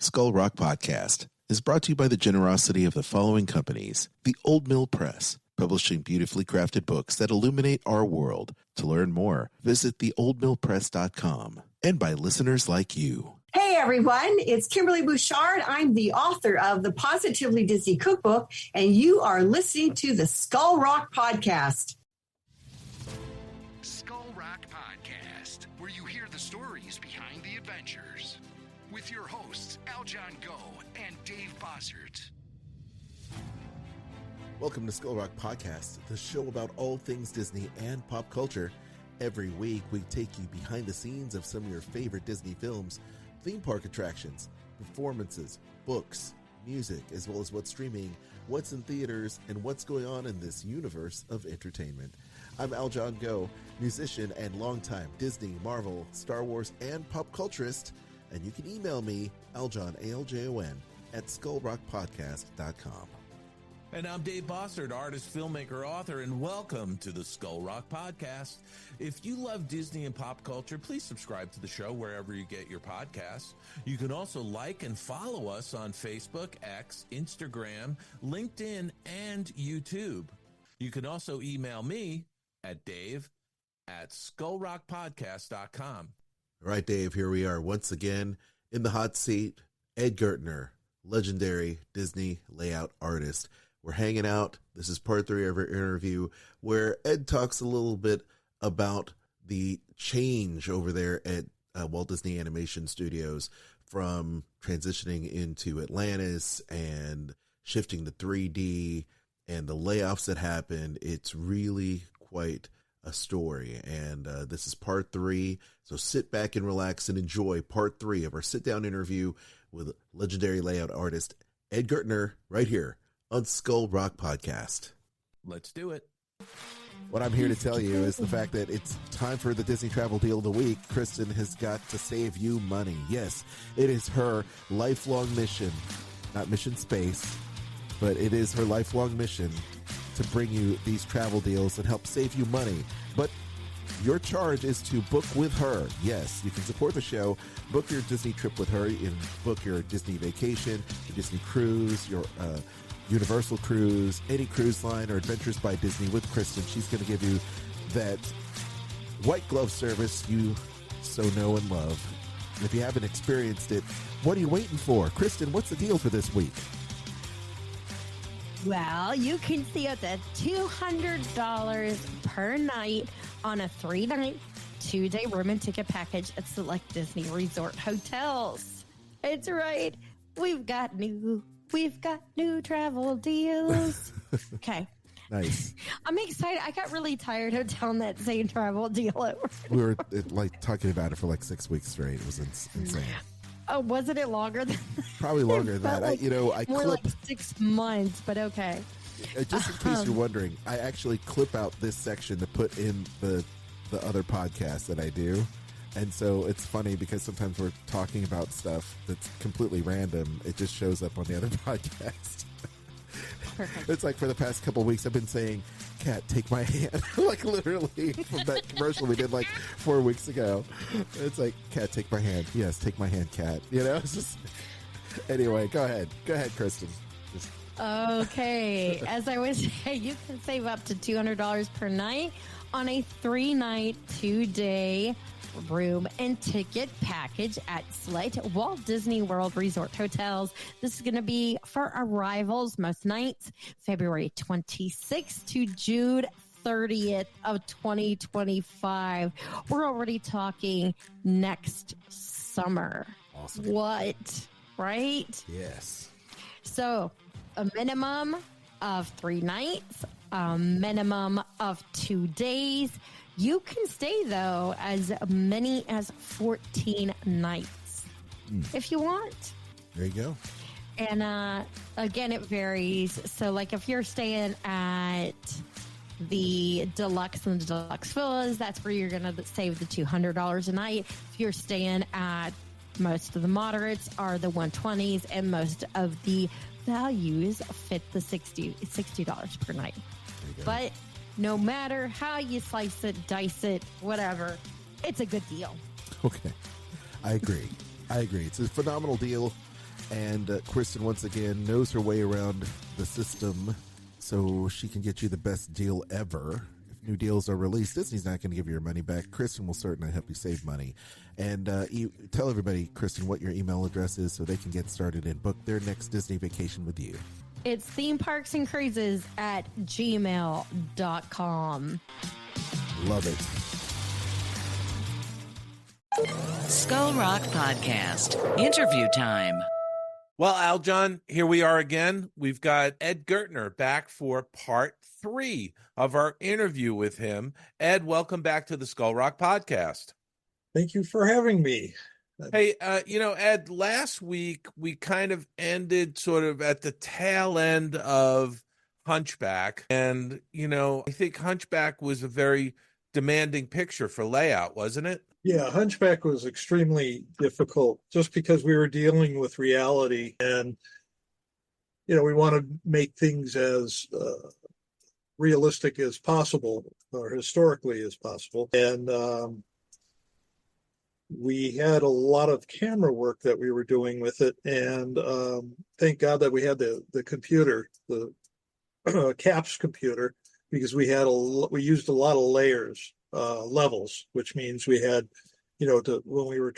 Skull Rock Podcast is brought to you by the generosity of the following companies. The Old Mill Press, publishing beautifully crafted books that illuminate our world. To learn more, visit theoldmillpress.com. And by listeners like you. Hey everyone, it's Kimberly Bouchard. I'm the author of the Positively Disney Cookbook, and you are listening to the Skull Rock Podcast. Skull Rock Podcast, where you hear the stories behind the adventures. With your hosts, Aljon Go and Dave Bossert. Welcome to Skull Rock Podcast, the show about all things Disney and pop culture. Every week, we take you behind the scenes of some of your favorite Disney films, theme park attractions, performances, books, music, as well as what's streaming, what's in theaters, and what's going on in this universe of entertainment. I'm Aljon Go, musician and longtime Disney, Marvel, Star Wars, and pop culturist. And you can email me, Aljon, A-L-J-O-N, at skullrockpodcast.com. And I'm Dave Bossert, artist, filmmaker, author, and welcome to the Skull Rock Podcast. If you love Disney and pop culture, please subscribe to the show wherever you get your podcasts. You can also like and follow us on Facebook, X, Instagram, LinkedIn, and YouTube. You can also email me at dave@skullrockpodcast.com. All right, Dave, here we are once again in the hot seat. Ed Ghertner, legendary Disney layout artist. We're hanging out. This is part 3 of our interview where Ed talks a little bit about the change over there at Walt Disney Animation Studios from transitioning into Atlantis and shifting to 3D and the layoffs that happened. It's really quite a story, and this is part 3, so sit back and relax and enjoy part 3 of our sit-down interview with legendary layout artist Ed Ghertner right here on Skull Rock Podcast. Let's do it. What I'm here to tell you is the fact that it's time for the Disney Travel Deal of the Week. Kristen has got to save you money. Yes, it is her lifelong mission, not mission space, but it is her lifelong mission to bring you these travel deals and help save you money. But your charge is to book with her. Yes, you can support the show. Book your Disney trip with her. You can book your Disney vacation, your Disney cruise, your Universal cruise, any cruise line, or Adventures by Disney with Kristen. She's going to give you that white glove service you so know and love. And if you haven't experienced it, what are you waiting for? Kristen, what's the deal for this week? Well, you can see up to $200 per night on a 3-night, 2-day room and ticket package at select Disney resort hotels. It's right. We've got new travel deals. Okay. Nice. I'm excited. I got really tired of telling that same travel deal over. We were talking about it for like 6 weeks straight. It was insane. Oh, wasn't it longer than that? Probably longer than that. Like I more clip, like 6 months, but okay. Just in case you're wondering, I actually clip out this section to put in the other podcast that I do. And so it's funny because sometimes we're talking about stuff that's completely random. It just shows up on the other podcast. Perfect. It's like for the past couple of weeks, I've been saying, "Cat, take my hand." Like literally from that commercial we did like 4 weeks ago. It's like, "Cat, take my hand." Yes, take my hand, Cat. You know, it's just, anyway, go ahead, Kristen. Okay. As I was saying, you can save up to $200 per night on a 3-night, 2-day room and ticket package at select Walt Disney World Resort hotels. This is going to be for arrivals most nights, February 26th to June 30th of 2025. We're already talking next summer. Awesome. What? Right? Yes. So a minimum of 3 nights, a minimum of 2 days. You can stay, though, as many as 14 nights if you want. There you go. And again, it varies. So, like, if you're staying at the deluxe and the deluxe villas, that's where you're going to save the $200 a night. If you're staying at most of the moderates are the 120s, and most of the values fit the $60 per night. But no matter how you slice it, dice it, whatever, it's a good deal. Okay. I agree. It's a phenomenal deal. And Kristen, once again, knows her way around the system so she can get you the best deal ever. If new deals are released, Disney's not going to give you your money back. Kristen will certainly help you save money. And tell everybody, Kristen, what your email address is so they can get started and book their next Disney vacation with you. It's themeparksandcruises@gmail.com. Love it. Skull Rock Podcast. Interview time. Well, Aljon, here we are again. We've got Ed Ghertner back for part 3 of our interview with him. Ed, welcome back to the Skull Rock Podcast. Thank you for having me. Hey, Ed, last week we kind of ended sort of at the tail end of Hunchback. And, I think Hunchback was a very demanding picture for layout, wasn't it? Yeah, Hunchback was extremely difficult just because we were dealing with reality and, we want to make things as realistic as possible or historically as possible. And we had a lot of camera work that we were doing with it. And thank God that we had the computer, the CAPS computer, because we used a lot of layers. Levels, which means we had, when we were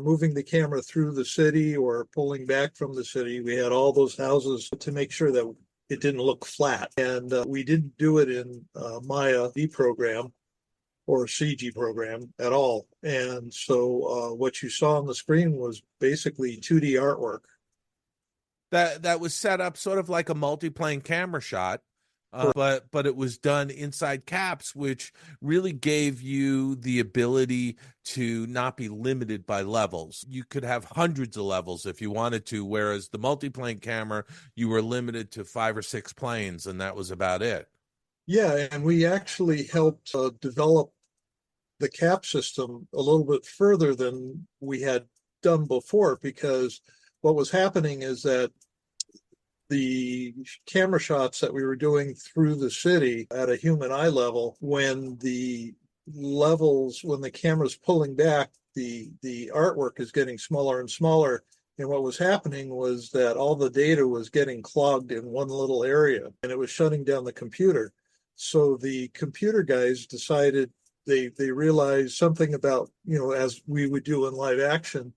moving the camera through the city or pulling back from the city, we had all those houses to make sure that it didn't look flat. And we didn't do it in Maya D program or CG program at all. And so what you saw on the screen was basically 2D artwork. That was set up sort of like a multi-plane camera shot. But it was done inside CAPS, which really gave you the ability to not be limited by levels. You could have hundreds of levels if you wanted to, whereas the multi-plane camera, you were limited to 5 or 6 planes, and that was about it. Yeah, and we actually helped develop the CAP system a little bit further than we had done before, because what was happening is that the camera shots that we were doing through the city at a human eye level, when the camera's pulling back, the artwork is getting smaller and smaller. And what was happening was that all the data was getting clogged in one little area, and it was shutting down the computer. So the computer guys decided they realized something about, as we would do in live action,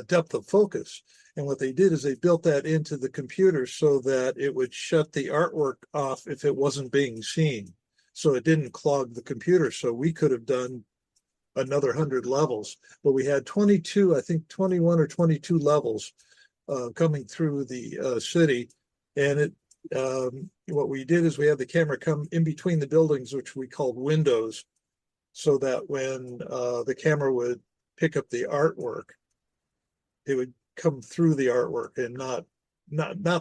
depth of focus. And what they did is they built that into the computer so that it would shut the artwork off if it wasn't being seen. So it didn't clog the computer. So we could have done another 100 levels, but we had 21 or 22 levels coming through the city. And what we did is we had the camera come in between the buildings, which we called windows, so that when the camera would pick up the artwork, it would come through the artwork and not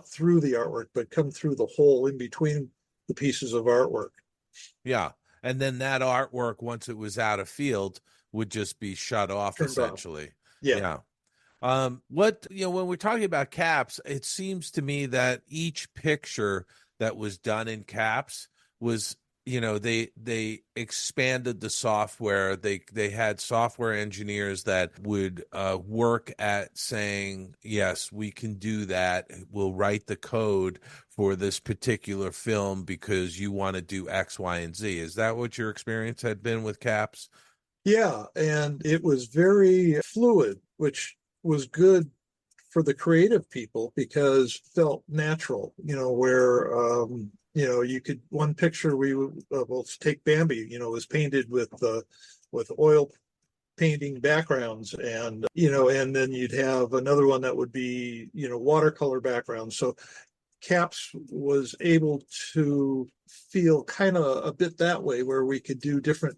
through the artwork, but come through the hole in between the pieces of artwork. Yeah. And then that artwork, once it was out of field, would just be shut off. Turned essentially. Off. Yeah. When we're talking about CAPS, it seems to me that each picture that was done in CAPS was, they expanded the software. They had software engineers that would work at saying, yes, we can do that. We'll write the code for this particular film because you want to do X, Y, and Z. Is that what your experience had been with CAPS? Yeah, and it was very fluid, which was good for the creative people because it felt natural, where you could, one picture we'll take Bambi, was painted with oil painting backgrounds, and and then you'd have another one that would be watercolor backgrounds. So CAPS was able to feel kind of a bit that way, where we could do different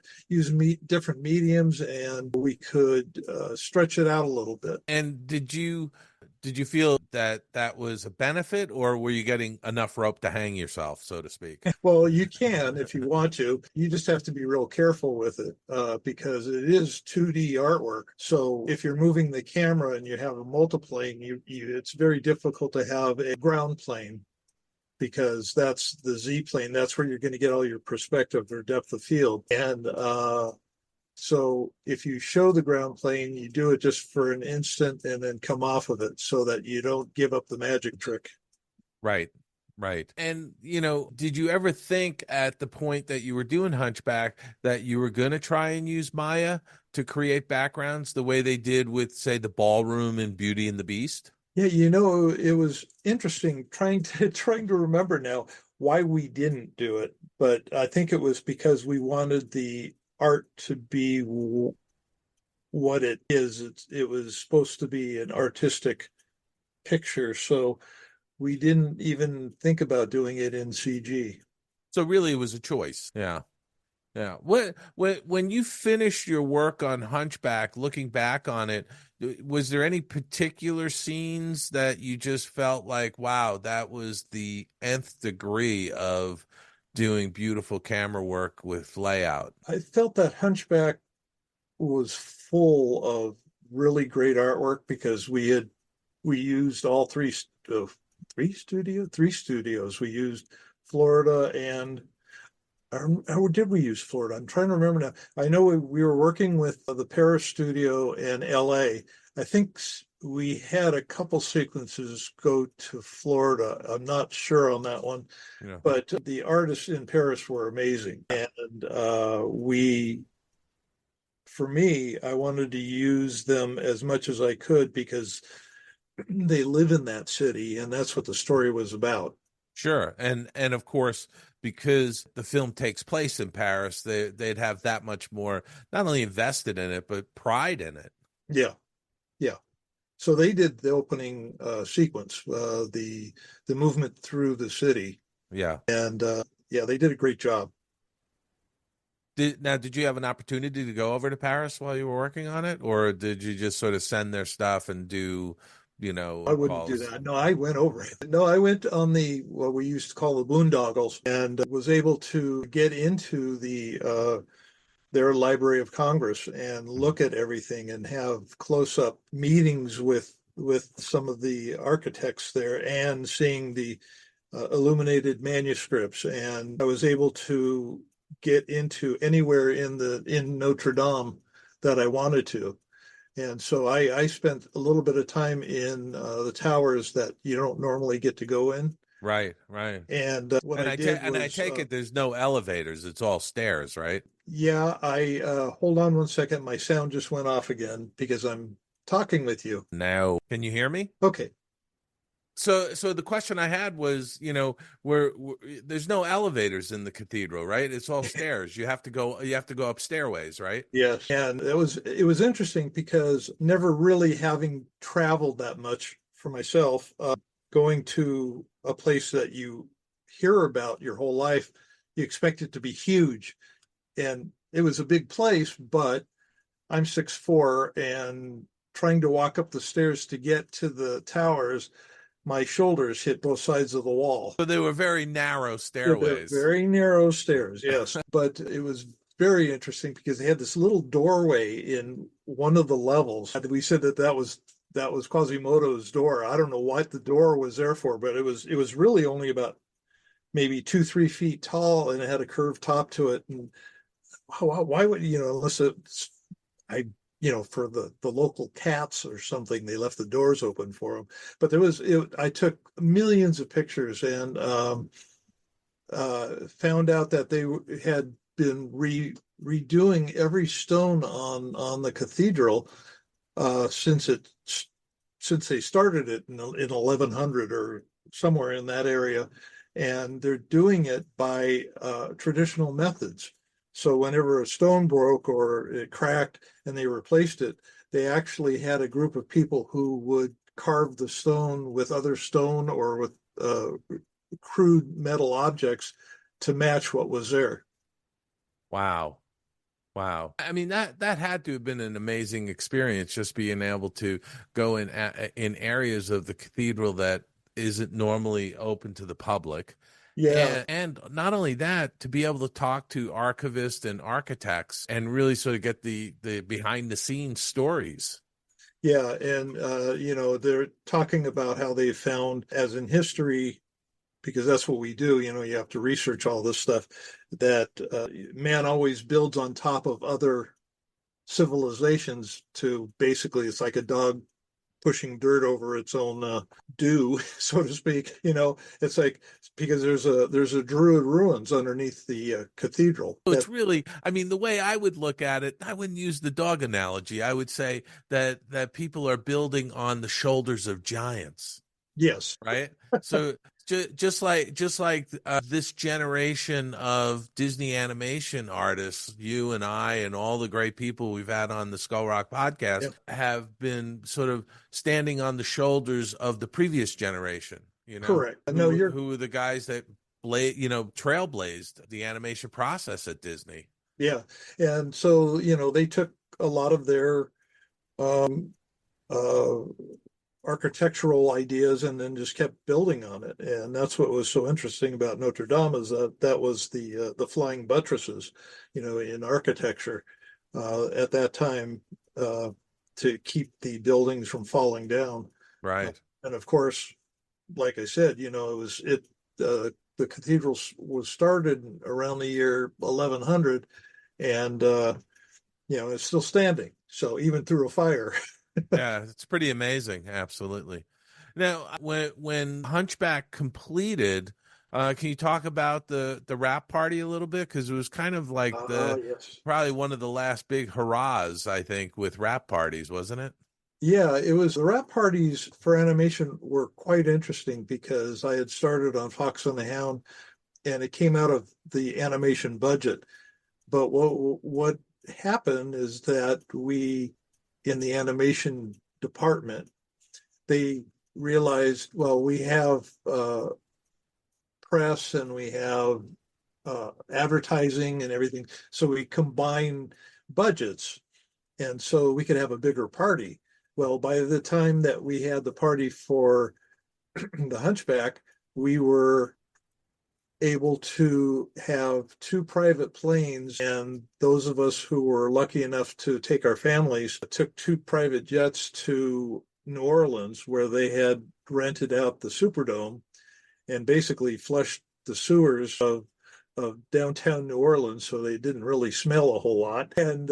mediums, and we could stretch it out a little bit. And did you feel that was a benefit, or were you getting enough rope to hang yourself, so to speak? Well, you can if you want to. You just have to be real careful with it because it is 2D artwork. So if you're moving the camera and you have a multiplane, it's very difficult to have a ground plane, because that's the Z plane. That's where you're going to get all your perspective or depth of field. And So if you show the ground plane, you do it just for an instant and then come off of it so that you don't give up the magic trick. Right. Right. And, did you ever think at the point that you were doing Hunchback that you were going to try and use Maya to create backgrounds the way they did with, say, the ballroom in Beauty and the Beast? Yeah, it was interesting trying to remember now why we didn't do it, but I think it was because we wanted the art to be what it is. It was supposed to be an artistic picture, so we didn't even think about doing it in CG. So really it was a choice. Yeah. Yeah. When you finished your work on Hunchback, looking back on it, was there any particular scenes that you just felt like, wow, that was the nth degree of doing beautiful camera work with layout? I felt that Hunchback was full of really great artwork because we used all three studios. We used Florida and or did we use Florida? I'm trying to remember now. I know we were working with the Paris studio and LA. I think we had a couple sequences go to Florida. I'm not sure on that one, Yeah. but the artists in Paris were amazing. And for me, I wanted to use them as much as I could because they live in that city and that's what the story was about. Sure. And of course, because the film takes place in Paris, they'd have that much more not only invested in it, but pride in it. Yeah. Yeah. So they did the opening sequence, the movement through the city. Yeah. And yeah, they did a great job. Did you have an opportunity to go over to Paris while you were working on it, or did you just sort of send their stuff and do, I wouldn't do calls? that. No, I went over it. No, I went on what we used to call the boondoggles and was able to get into their Library of Congress and look at everything and have close-up meetings with some of the architects there and seeing the illuminated manuscripts. And I was able to get into anywhere in Notre Dame that I wanted to. And so I spent a little bit of time in the towers that you don't normally get to go in. Right, right. And what I did was, I take it there's no elevators; it's all stairs, right? yeah, hold on one second. My sound just went off again because I'm talking with you. Now, can you hear me? Okay. So the question I had was, where there's no elevators in the cathedral, right? It's all stairs. You have to go up stairways, right? Yes. And it was interesting because never really having traveled that much for myself, going to a place that you hear about your whole life, you expect it to be huge. And it was a big place, but I'm 6'4" and trying to walk up the stairs to get to the towers, my shoulders hit both sides of the wall. So they were very narrow stairways. Very narrow stairs, yes. But it was very interesting because they had this little doorway in one of the levels. We said that was Quasimodo's door. I don't know what the door was there for, but it was really only about maybe 2-3 feet tall, and it had a curved top to it. And why would unless it's for the local cats or something, they left the doors open for them. But I took millions of pictures and found out that they had been redoing every stone on the cathedral since they started it in 1100 or somewhere in that area, and they're doing it by traditional methods. So whenever a stone broke or it cracked and they replaced it, they actually had a group of people who would carve the stone with other stone or with crude metal objects to match what was there. Wow. Wow. I mean, that had to have been an amazing experience, just being able to go in areas of the cathedral that isn't normally open to the public. Yeah. And not only that, to be able to talk to archivists and architects and really sort of get the behind the scenes stories. Yeah. And, they're talking about how they found, as in history, because that's what we do, you have to research all this stuff, that man always builds on top of other civilizations to basically, it's like a dog pushing dirt over its own dew, so to speak. It's like, because there's a Druid ruins underneath the cathedral. So it's really, I mean, the way I would look at it, I wouldn't use the dog analogy. I would say that people are building on the shoulders of giants. Yes. Right. So just like this generation of Disney animation artists, you and I and all the great people we've had on the Skull Rock podcast Yep. have been sort of standing on the shoulders of the previous generation, Correct. No, who were the guys that trailblazed the animation process at Disney. Yeah. And so, they took a lot of their um, uh, architectural ideas and then just kept building on it. And that's what was so interesting about Notre Dame, is that was the flying buttresses, in architecture at that time, to keep the buildings from falling down. Right. And of course, like I said, the cathedral was started around the year 1100, and it's still standing. So even through a fire. Yeah, it's pretty amazing. Absolutely. Now, when Hunchback completed, can you talk about the wrap party a little bit? Because it was kind of like Yes. probably one of the last big hurrahs, I think, with wrap parties, wasn't it? Yeah, it was. The wrap parties for animation were quite interesting because I had started on Fox and the Hound, and it came out of the animation budget. But what happened is that we, in the animation department, they realized, well, we have press and we have advertising and everything, so we combine budgets, and so we could have a bigger party. Well, by the time that we had the party for the Hunchback, we were able to have 2 private planes, and those of us who were lucky enough to take our families took 2 private jets to New Orleans, where they had rented out the Superdome and basically flushed the sewers of downtown New Orleans, so they didn't really smell a whole lot. And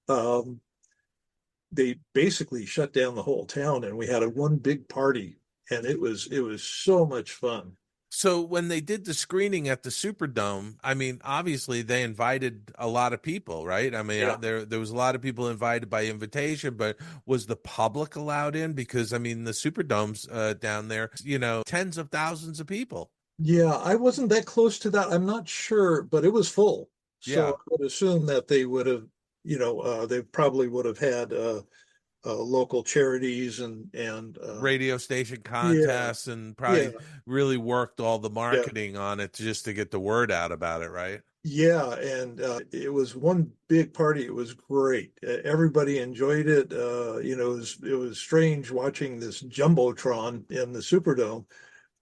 um, they basically shut down the whole town, and we had one big party, and it was so much fun. So when they did the screening at the Superdome, I mean, obviously they invited a lot of people, right? I mean, Yeah. there was a lot of people invited by invitation, but was the public allowed in? Because I mean, the Superdome's down there, tens of thousands of people. Yeah, I wasn't that close to that. I'm not sure, but it was full. So Yeah. I would assume that they would have, they probably would have had local charities and Radio station yeah, contests and yeah, probably really worked all the yeah, marketing on it just to get the word out about it, right? yeah. And it was one big party. It was great. Everybody enjoyed it. It was strange watching this jumbotron in the Superdome,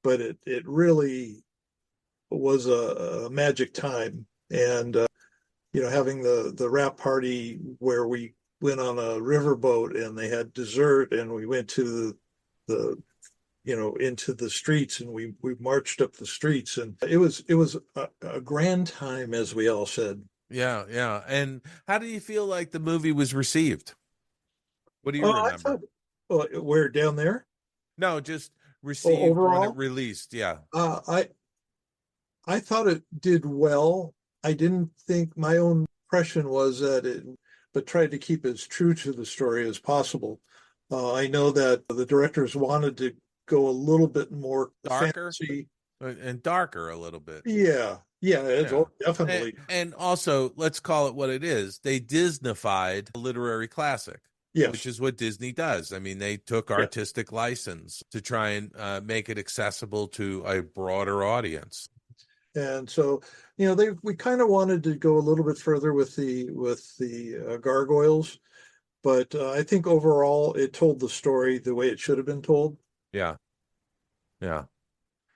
but it really was a magic time. And having the wrap party where we went on a riverboat and they had dessert, and we went to the into the streets, and we marched up the streets, and it was a grand time, as we all said. Yeah, yeah. And how do you feel like the movie was received? What do you Oh, I remember? thought, we're down there. No, just received when it Overall, released. Yeah. uh, I I thought it did well. I didn't think, my own impression was that it, but tried to keep as true to the story as possible. I know that the directors wanted to go a little bit more Darker fantasy. and darker a little bit. Yeah, yeah, it's Yeah. definitely. And also, let's call it what it is. They Disneyfied a literary classic, which Yes, is what Disney does. I mean, they took yeah. artistic license to try and make it accessible to a broader audience. And so, we kind of wanted to go a little bit further with the gargoyles, but I think overall it told the story the way it should have been told. Yeah. Yeah.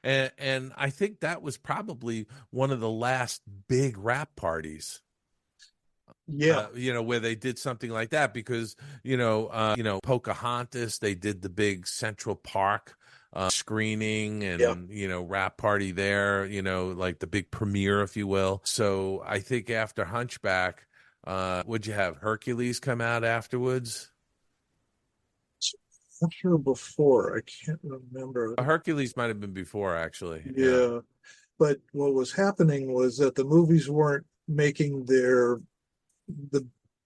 And I think that was probably one of the last big rap parties. Yeah, Where they did something like that because, Pocahontas, they did the big Central Park screening yeah, and, rap party there, like the big premiere, if you will. So I think after Hunchback, Would you have Hercules come out afterwards? After or before, I can't remember. Hercules might have been before, actually. Yeah. But what was happening was that the movies weren't making the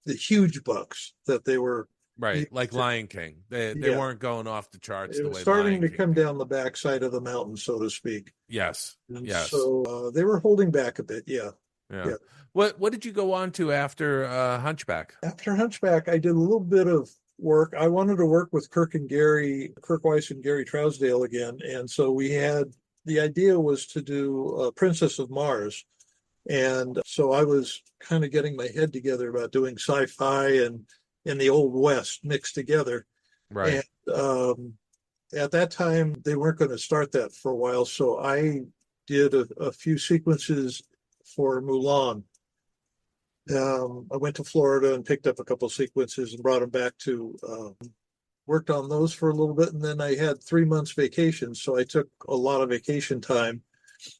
huge bucks that they were Right, used like to. Lion King. They Yeah. weren't going off the charts It the was way starting Lion to King come did. down the backside of the mountain, so to speak. Yes, And yes, so they were holding back a bit. Yeah. yeah. Yeah. What did you go on to after Hunchback? After Hunchback, I did a little bit of work. I wanted to work with Kirk Weiss and Gary Trousdale again. And so the idea was to do Princess of Mars. And so I was kind of getting my head together about doing sci-fi and the Old West mixed together. Right. And at that time, they weren't going to start that for a while. So I did a few sequences for Mulan. I went to Florida and picked up a couple sequences and brought them back to worked on those for a little bit. And then I had 3 months vacation. So I took a lot of vacation time.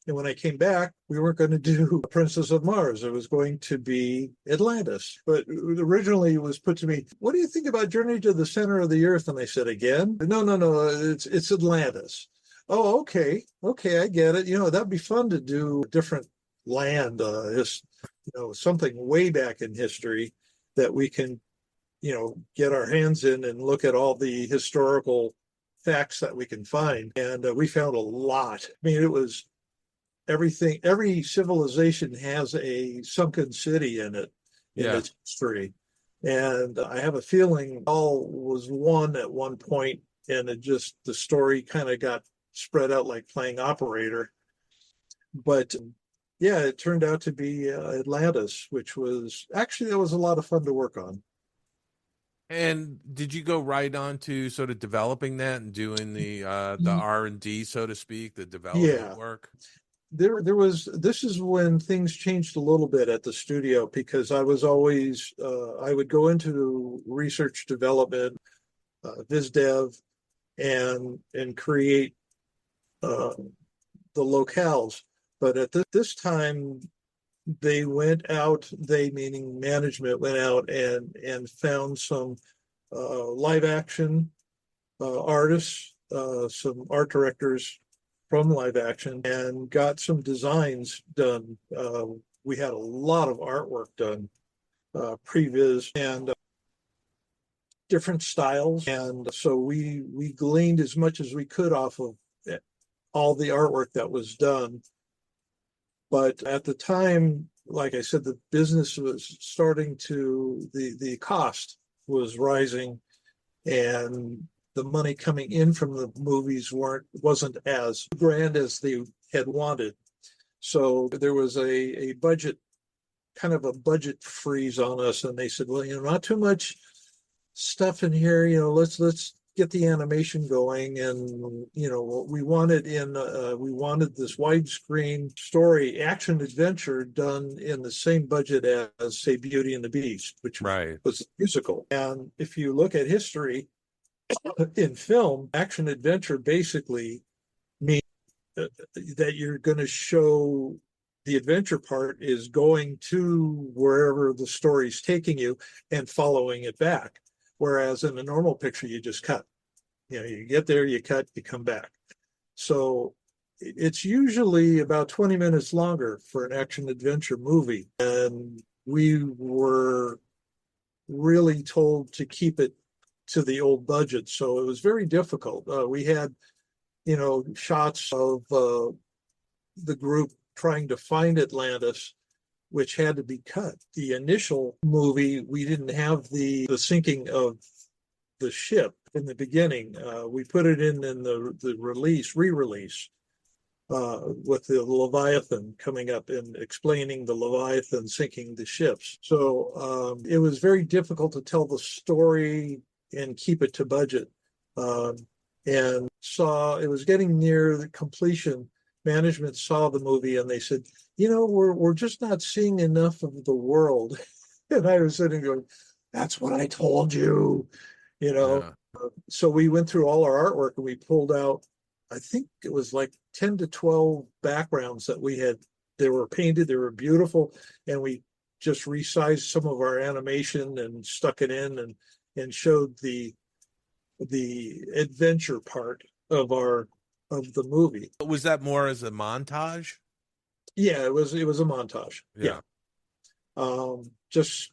And when I came back, we weren't going to do Princess of Mars. It was going to be Atlantis. But originally it was put to me, what do you think about Journey to the Center of the Earth? And I said, again? No, it's Atlantis. Oh, okay. Okay, I get it. That'd be fun to do a different land, something way back in history that we can, get our hands in and look at all the historical facts that we can find. And we found a lot. I mean, it was everything. Every civilization has a sunken city in it, in its history. And I have a feeling all was one at one point, and the story kind of got spread out like playing operator. But yeah, it turned out to be Atlantis, which was actually, that was a lot of fun to work on. And did you go right on to sort of developing that and doing the R&D, so to speak, the development work? This is when things changed a little bit at the studio, because I was always, I would go into research development, viz dev, and create the locales. But at this time, they went out, they meaning management went out and found some live action artists, some art directors from live action, and got some designs done. We had a lot of artwork done, previs and different styles. And so we gleaned as much as we could off of all the artwork that was done. But at the time, like I said, the business was starting the cost was rising, and the money coming in from the movies wasn't as grand as they had wanted. So there was a budget, kind of a budget freeze on us, and they said, well, not too much stuff in here, let's get the animation going. And what we wanted we wanted this widescreen story action adventure done in the same budget as, say, Beauty and the Beast, which was a musical. And if you look at history in film, action adventure basically means that you're going to show the adventure part is going to wherever the story's taking you and following it back. Whereas in a normal picture, you just cut. You get there, you cut, you come back. So it's usually about 20 minutes longer for an action adventure movie. And we were really told to keep it to the old budget. So it was very difficult. We had, shots of the group trying to find Atlantis, which had to be cut. The initial movie, we didn't have the sinking of the ship in the beginning. We put it in the re-release, with the Leviathan coming up and explaining the Leviathan sinking the ships. So it was very difficult to tell the story and keep it to budget. And saw it was getting near the completion. Management saw the movie and they said, we're just not seeing enough of the world. And I was sitting going, that's what I told you, Yeah. So we went through all our artwork and we pulled out, I think it was like 10 to 12 backgrounds that we had. They were painted, they were beautiful. And we just resized some of our animation and stuck it in and showed the adventure part of the movie. Was that more as a montage? Yeah, it was a montage. Yeah. Just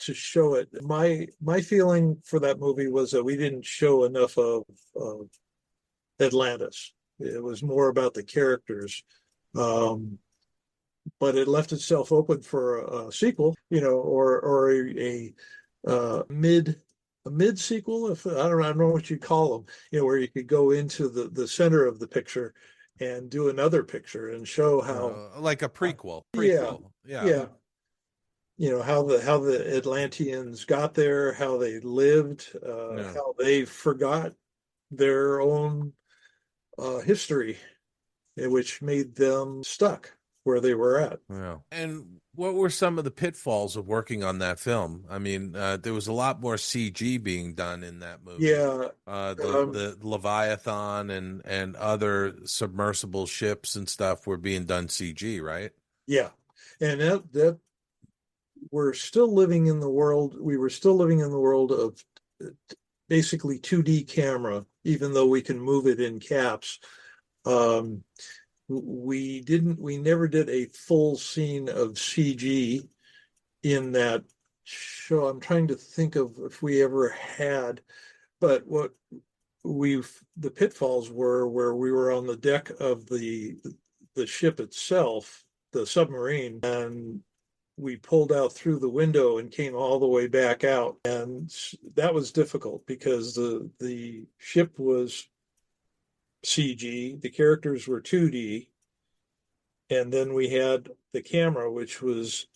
to show it. My feeling for that movie was that we didn't show enough of Atlantis. It was more about the characters. But it left itself open for a sequel, or a mid sequel. If I don't know what you call them, where you could go into the center of the picture and do another picture and show how, like a prequel. Yeah. How the Atlanteans got there, how they lived, how they forgot their own history, which made them stuck where they were at. Yeah. And what were some of the pitfalls of working on that film? I mean, there was a lot more CG being done in that movie. Yeah. The Leviathan and other submersible ships and stuff were being done CG, right? Yeah. And that we're still living in the world. We were still living in the world of basically 2D camera, even though we can move it in caps. We never did a full scene of CG in that show. I'm trying to think of if we ever had, but what the pitfalls were where we were on the deck of the ship itself, the submarine, and we pulled out through the window and came all the way back out. And that was difficult because the ship was CG, the characters were 2D, and then we had the camera, which was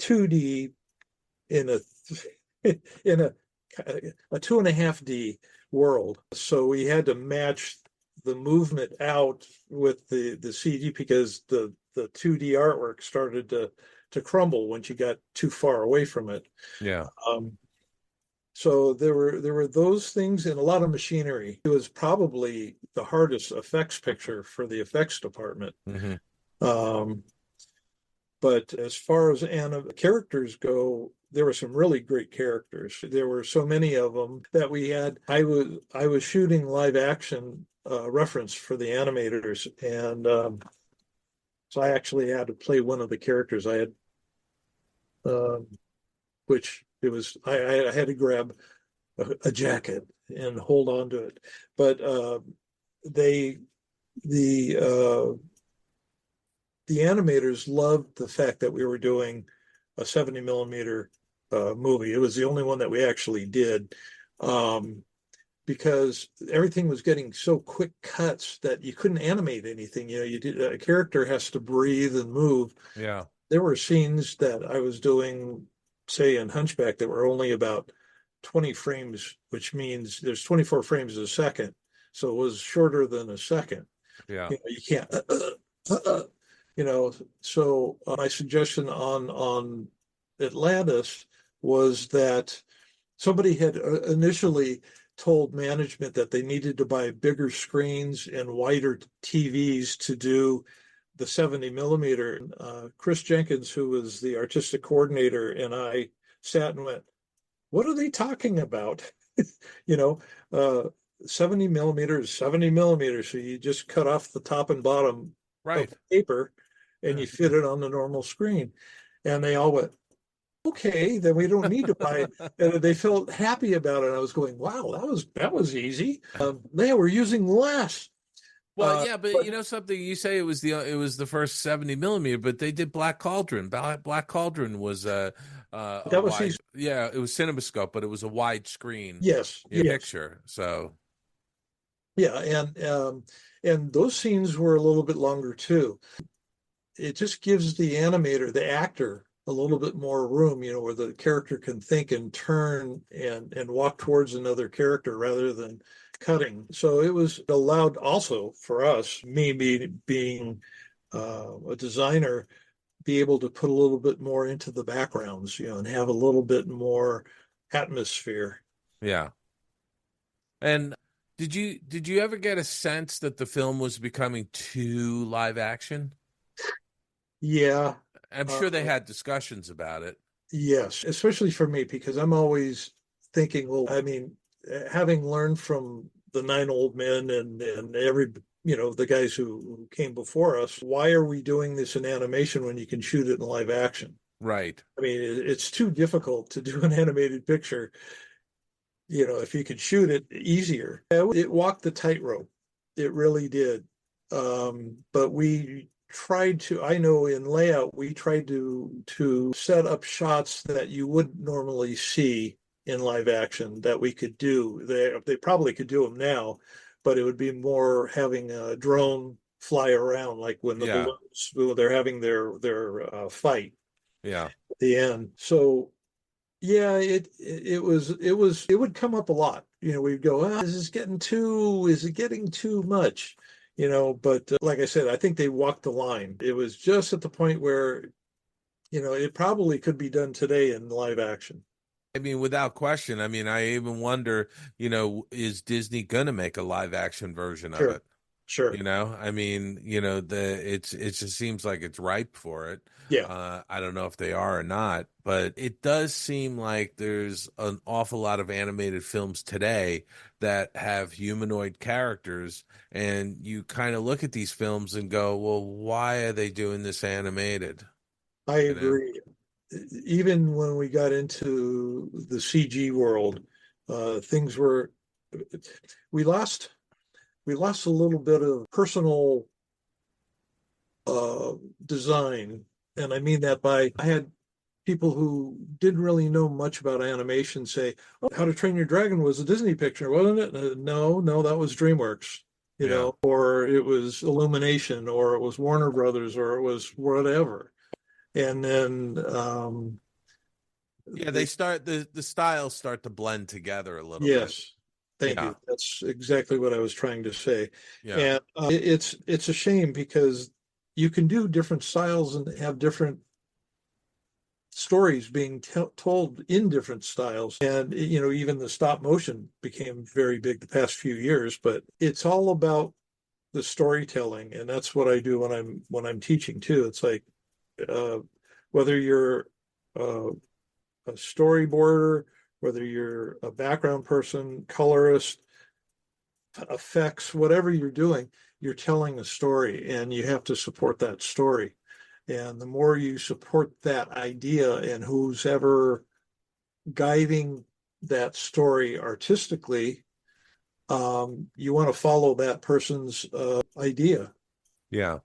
2D in a 2.5D world. So we had to match the movement out with the CG because the 2D artwork started to crumble once you got too far away from it. Yeah. So there were those things and a lot of machinery. It was probably the hardest effects picture for the effects department. Mm-hmm. But as far as characters go, there were some really great characters. There were so many of them that we had. I was shooting live action reference for the animators, and so I actually had to play one of the characters. I had, which it was, I had to grab a jacket and hold on to it. But the animators loved the fact that we were doing a 70 millimeter movie. It was the only one that we actually did, because everything was getting so quick cuts that you couldn't animate anything. A character has to breathe and move. Yeah. There were scenes that I was doing, say in Hunchback, that were only about 20 frames, which means there's 24 frames a second. So it was shorter than a second. Yeah. You can't, so my suggestion on Atlantis was that somebody had initially told management that they needed to buy bigger screens and wider TVs to do the 70 millimeter. Chris Jenkins, who was the artistic coordinator, and I sat and went, what are they talking about? 70 millimeters, 70 millimeters. So you just cut off the top and bottom of the paper and you fit it on the normal screen. And they all went, okay, then we don't need to buy it. And they felt happy about it. I was going, wow, that was easy. They were using less. Well, yeah, but you know something, you say it was the first 70 millimeter, but they did Black Cauldron. Black Cauldron was it was CinemaScope, but it was a wide screen picture. So yeah, and those scenes were a little bit longer too. It just gives the animator, the actor, a little bit more room, where the character can think and turn and walk towards another character rather than cutting. So it was allowed also for us, me being a designer, be able to put a little bit more into the backgrounds, and have a little bit more atmosphere. Yeah. And did you ever get a sense that the film was becoming too live action? Yeah. I'm sure they had discussions about it. Yes, especially for me, because I'm always thinking, well, I mean, having learned from the nine old men and every, the guys who came before us, why are we doing this in animation when you can shoot it in live action? Right. I mean, it's too difficult to do an animated picture. If you could shoot it easier. It walked the tightrope. It really did. But we tried to, I know in layout, we tried to set up shots that you wouldn't normally see in live action that we could do. They probably could do them now, but it would be more having a drone fly around, like when the Yeah. balloons, when they're having their fight Yeah. at the end. So yeah, it would come up a lot. We'd go, is it getting too much? But like I said, I think they walked the line. It was just at the point where, it probably could be done today in live action. I mean, without question. I mean, I even wonder, is Disney gonna make a live action version of Sure, it? sure. I mean, it just seems like it's ripe for it. Yeah, I don't know if they are or not, but it does seem like there's an awful lot of animated films today that have humanoid characters, and you kind of look at these films and go, well, why are they doing this animated? I You know? agree. Even when we got into the CG world, things were we lost we lost a little bit of personal uh, design. And I mean that by I had people who didn't really know much about animation say, "Oh, How to Train Your Dragon was a Disney picture, wasn't it?" No, no, that was DreamWorks, Yeah. or it was Illumination, or it was Warner Brothers, or it was whatever. And then Yeah, they start the styles start to blend together a little bit. yes, thank Yeah. you. That's exactly what I was trying to say. Yeah. And it's a shame because you can do different styles and have different stories being told in different styles. And even the stop motion became very big the past few years, but it's all about the storytelling, and that's what I do when I'm teaching too. It's like uh, whether you're uh, a storyboarder, whether you're a background person, colorist, effects, whatever you're doing, you're telling a story and you have to support that story. And the more you support that idea and who's ever guiding that story artistically, you want to follow that person's idea. Yeah.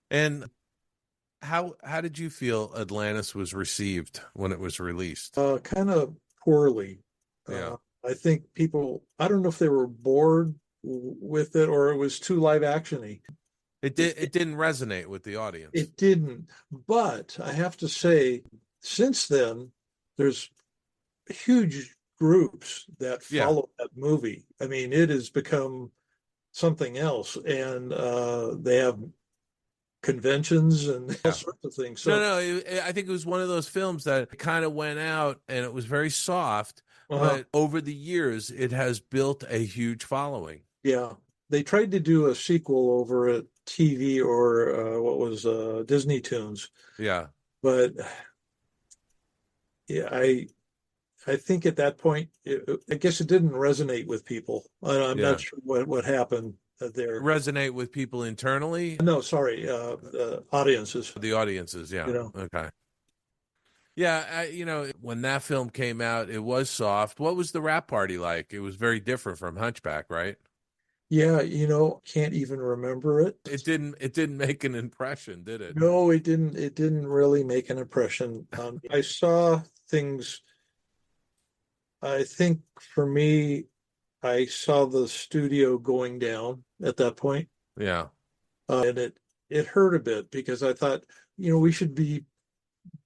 And how did you feel Atlantis was received when it was released? Kind of poorly. Yeah. I think people, I don't know if they were bored with it or it was too live actiony. It didn't resonate with the audience. It didn't. But I have to say, since then, there's huge groups that Yeah. follow that movie. I mean, it has become something else, and they have conventions and all Yeah. sorts of things. So, I think it was one of those films that kind of went out and it was very soft, uh-huh, but over the years it has built a huge following. yeah, they tried to do a sequel over at TV or what was Disney Toons, Yeah. but yeah, I think at that point, I guess it didn't resonate with people. I'm Yeah. not sure what happened there. Resonate with people internally, No, sorry, audiences. the audiences. Yeah. Okay. Yeah. When that film came out, it was soft. What was the wrap party like? It was very different from Hunchback, right? Yeah, can't even remember it. It didn't make an impression, did it? No, it didn't. It didn't really make an impression. I saw things. I think for me, I saw the studio going down at that point, Yeah. and it hurt a bit because I thought, we should be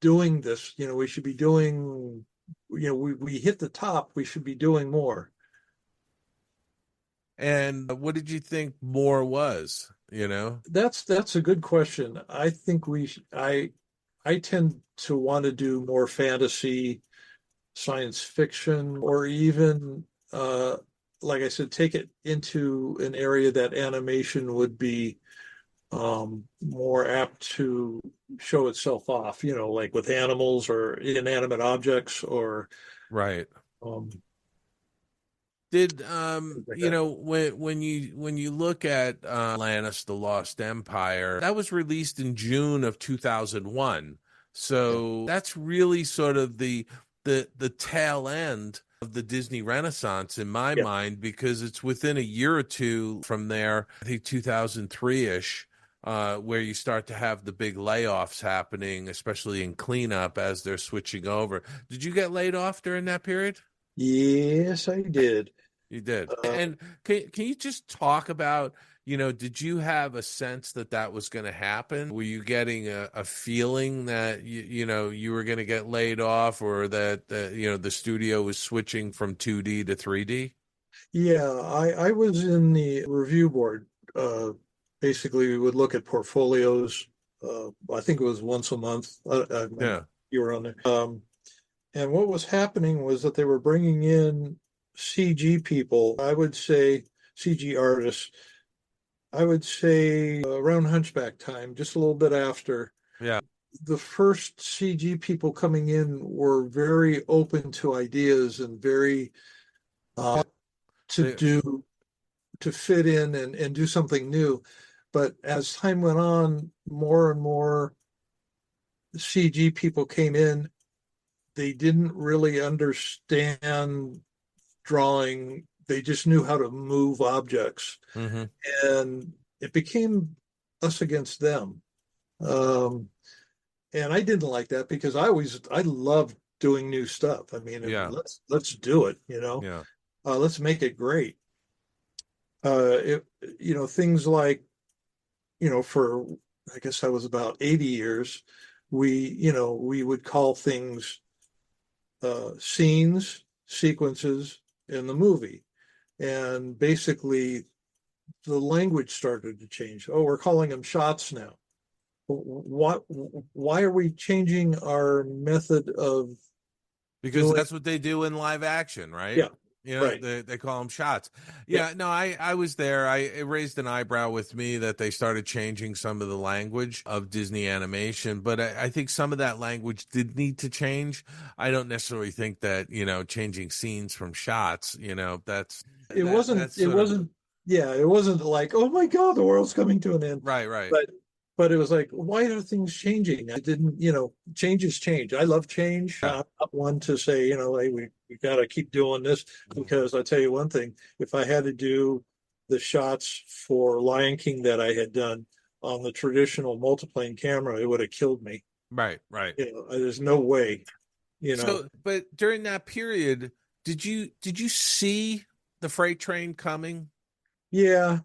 doing this. We should be doing. We hit the top. We should be doing more. And what did you think more was, That's a good question. I think I tend to want to do more fantasy, science fiction, or even like I said, take it into an area that animation would be more apt to show itself off, like with animals or inanimate objects or Right. um, Did things like you that. know when you look at Atlantis: The Lost Empire, that was released in June of 2001. Yeah. So that's really sort of the tail end of the Disney Renaissance in my Yeah. mind, because it's within a year or two from there, I think 2003-ish, where you start to have the big layoffs happening, especially in cleanup as they're switching over. Did you get laid off during that period? Yes, I did. You did. Uh, And can you just talk about, did you have a sense that that was going to happen? Were you getting a feeling that you were going to get laid off, or that the studio was switching from 2D to 3D? yeah, I was in the review board. Basically, we would look at portfolios. I think it was once a month. Yeah. You were on there. And what was happening was that they were bringing in CG people, I would say CG artists, I would say around Hunchback time, just a little bit after. Yeah. The first CG people coming in were very open to ideas and very to They- do to fit in and do something new. But as time went on, more and more CG people came in. They didn't really understand drawing. They just knew how to move objects. Mhm. And it became us against them. Um, and I didn't like that because I loved doing new stuff. I mean, Yeah. let's do it, Yeah. let's make it great. It, things like, for, I guess I was about 80 years, we would call things scenes, sequences in the movie. And basically, the language started to change. Oh, we're calling them shots now. What? Why are we changing our method of Because doing? that's what they do in live action, right? Yeah, right. They call them shots. Yeah, Yeah, no, I was there. It raised an eyebrow with me that they started changing some of the language of Disney animation, but I think some of that language did need to change. I don't necessarily think that, changing scenes from shots, it wasn't. that's It sort of wasn't. Yeah, it wasn't like, oh my God, the world's coming to an end. right, right. But it was like, why are things changing? I didn't, change is change. I love change. Yeah. I'm not one to say, hey, we got to keep doing this, because I tell you one thing, if I had to do the shots for Lion King that I had done on the traditional multiplane camera, it would have killed me. Right, right. There's no way, So, but during that period, did you see the freight train coming? Yeah,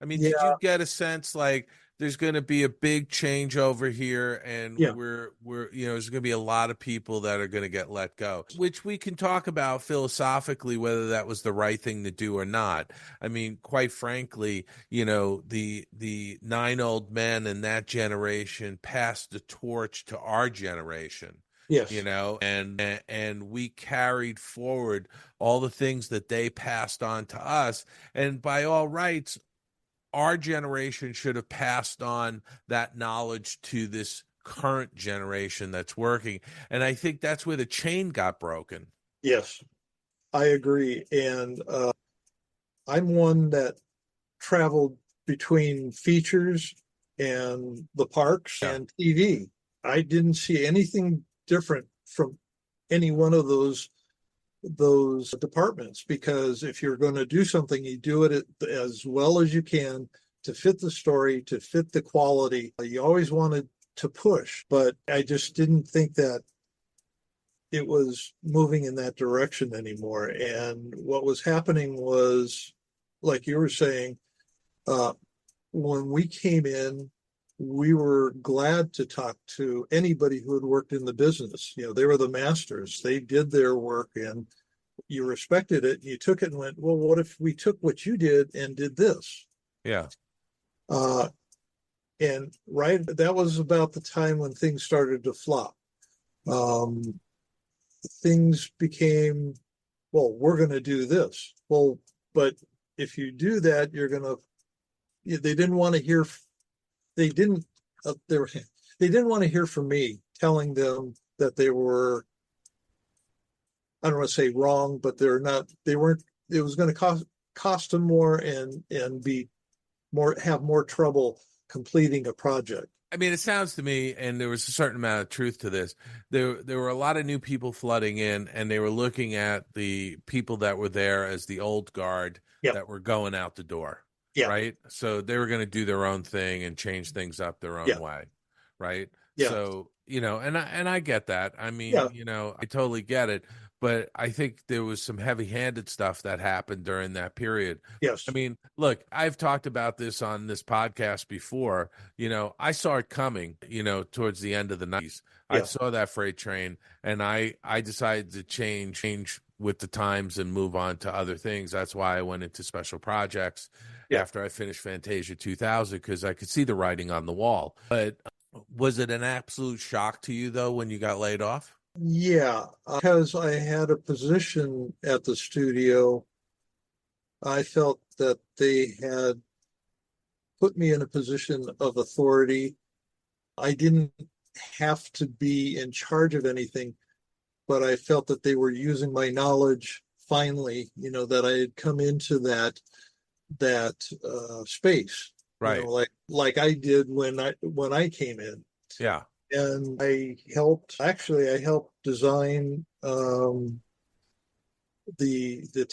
I mean, yeah, did you get a sense like there's going to be a big change over here, and yeah. we're there's going to be a lot of people that are going to get let go, which we can talk about philosophically whether that was the right thing to do or not. I mean, quite frankly, the nine old men in that generation passed the torch to our generation. Yes. And we carried forward all the things that they passed on to us, and by all rights our generation should have passed on that knowledge to this current generation that's working. And I think that's where the chain got broken. Yes, I agree. And I'm one that traveled between features and the parks Yeah. and TV. I didn't see anything different from any one of those departments, because if you're going to do something, you do it as well as you can to fit the story, to fit the quality. You always wanted to push, but I just didn't think that it was moving in that direction anymore. And what was happening was, like you were saying, when we came in, we were glad to talk to anybody who had worked in the business. They were the masters. They did their work, and you respected it. You took it and went, well, what if we took what you did and did this? Yeah. And that was about the time when things started to flop. Things became, well, we're going to do this. Well, but if you do that, they didn't want to hear they didn't they didn't want to hear from me telling them that they were, I don't want to say wrong, but they weren't, it was going to cost them more and be more, have more trouble completing a project. I mean, it sounds to me, and there was a certain amount of truth to this. There were a lot of new people flooding in, and they were looking at the people that were there as the old guard that were going out the door. Yeah. Right. So they were going to do their own thing and change things up their own way. Right. Yeah. So, and I get that. I mean, I totally get it. But I think there was some heavy-handed stuff that happened during that period. Yes. I mean, look, I've talked about this on this podcast before. I saw it coming, towards the end of the 90s. Yeah. I saw that freight train, and I decided to change with the times and move on to other things. That's why I went into special projects after I finished Fantasia 2000, because I could see the writing on the wall. But was it an absolute shock to you, though, when you got laid off? Yeah, because I had a position at the studio, I felt that they had put me in a position of authority. I didn't have to be in charge of anything, but I felt that they were using my knowledge finally, that I had come into that space, right? Like I did when I came in. Yeah. And I helped design the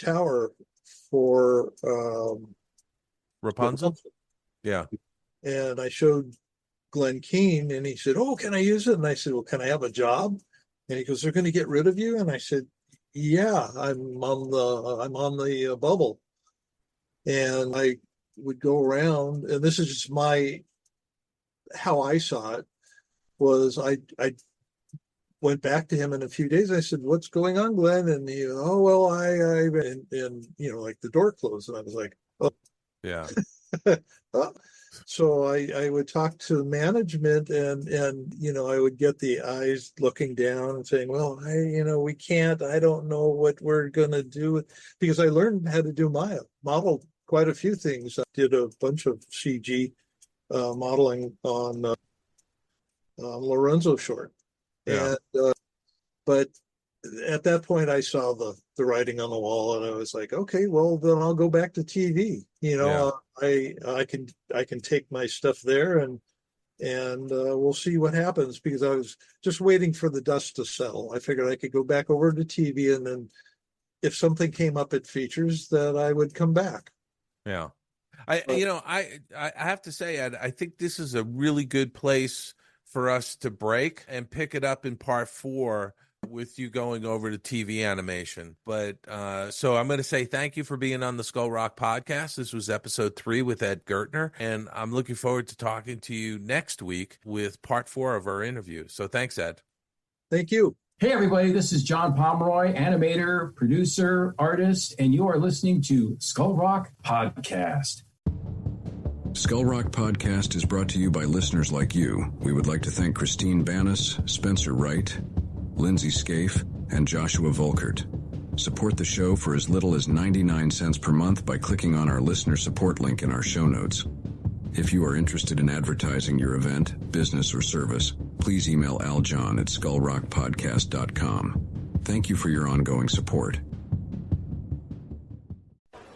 tower for Rapunzel. Yeah. And I showed Glenn Keane, and he said, "Oh, can I use it?" And I said, "Well, can I have a job?" And he goes, "They're going to get rid of you?" And I said, "Yeah, I'm on the bubble." And I would go around, and this is just how I saw it. Was I went back to him in a few days. I said, "What's going on, Glenn?" And he, "Oh, well, and like the door closed." And I was like, "Oh, yeah." Oh. So I would talk to management, and I would get the eyes looking down and saying, "Well, we can't. I don't know what we're gonna do," because I learned how to do model quite a few things. I did a bunch of CG modeling on Lorenzo short. Yeah. And but at that point I saw the writing on the wall, and I was like, okay, well then I'll go back to TV. I can take my stuff there, and we'll see what happens, because I was just waiting for the dust to settle. I figured I could go back over to TV, and then if something came up at features, that I would come back. Yeah. I have to say, Ed, I think this is a really good place for us to break and pick it up in part 4 with you going over to TV animation. But so I'm going to say thank you for being on the Skull Rock podcast. This was episode 3 with Ed Ghertner, and I'm looking forward to talking to you next week with part 4 of our interview. So thanks, Ed. Thank you. Hey, everybody, this is John Pomeroy, animator, producer, artist, and you are listening to Skull Rock Podcast. Skull Rock Podcast is brought to you by listeners like you. We would like to thank Christine Banas, Spencer Wright, Lindsay Scaife, and Joshua Volkert. Support the show for as little as 99 cents per month by clicking on our listener support link in our show notes. If you are interested in advertising your event, business, or service, please email aljohn at skullrockpodcast.com. Thank you for your ongoing support.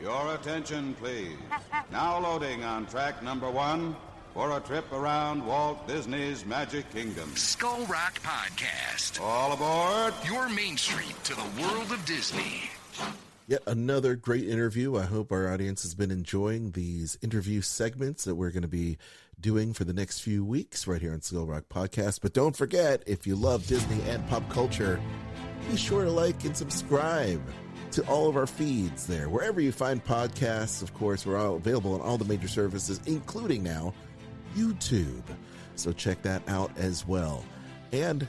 Your attention, please. Now loading on track number 1 for a trip around Walt Disney's Magic Kingdom. Skull Rock Podcast. All aboard. Your Main Street to the world of Disney. Yet another great interview. I hope our audience has been enjoying these interview segments that we're going to be doing for the next few weeks right here on Skull Rock Podcast. But don't forget, if you love Disney and pop culture, be sure to like and subscribe to all of our feeds there. Wherever you find podcasts, of course, we're all available on all the major services, including now YouTube. So check that out as well. And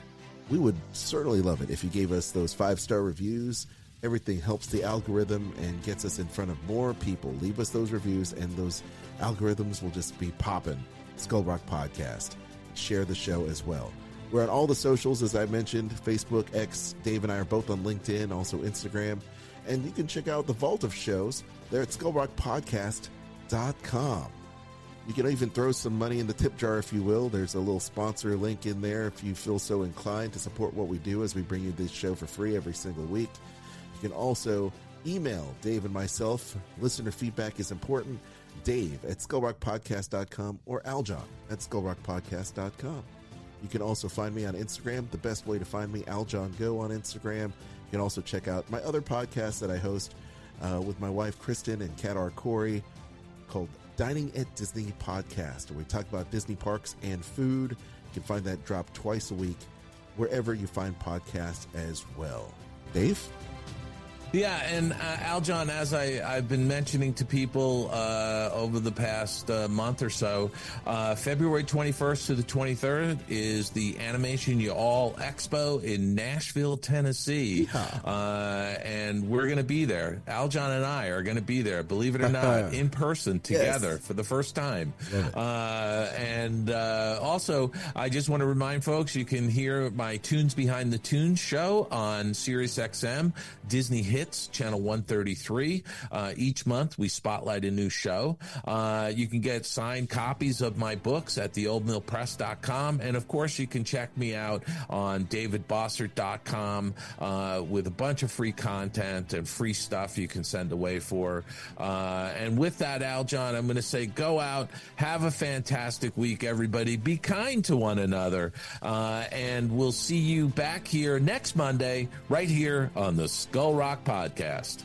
we would certainly love it if you gave us those 5-star reviews. Everything helps the algorithm and gets us in front of more people. Leave us those reviews, and those algorithms will just be popping. Skull Rock Podcast. Share the show as well. We're on all the socials, as I mentioned, Facebook, X. Dave and I are both on LinkedIn, also Instagram. And you can check out the vault of shows there at skullrockpodcast.com. You can even throw some money in the tip jar if you will. There's a little sponsor link in there if you feel so inclined to support what we do as we bring you this show for free every single week. You can also email Dave and myself. Listener feedback is important. Dave at skullrockpodcast.com or Aljon at skullrockpodcast.com. You can also find me on Instagram. The best way to find me, Aljon Go on Instagram. You can also check out my other podcast that I host with my wife, Kristen, and Kat R. Corey, called Dining at Disney Podcast, where we talk about Disney parks and food. You can find that drop twice a week wherever you find podcasts as well. Dave? Yeah, and Aljon, as I've been mentioning to people over the past month or so, February 21st to the 23rd is the Animation You All Expo in Nashville, Tennessee. And we're going to be there. Aljon and I are going to be there, believe it or not, in person together for the first time. And also, I just want to remind folks, you can hear my Tunes Behind the Tunes show on SiriusXM, Disney Hits, channel 133. Each month, we spotlight a new show. You can get signed copies of my books at theoldmillpress.com. And, of course, you can check me out on davidbossert.com with a bunch of free content and free stuff you can send away for. And with that, Aljon, I'm going to say go out, have a fantastic week, everybody. Be kind to one another. And we'll see you back here next Monday, right here on the Skull Rock Podcast.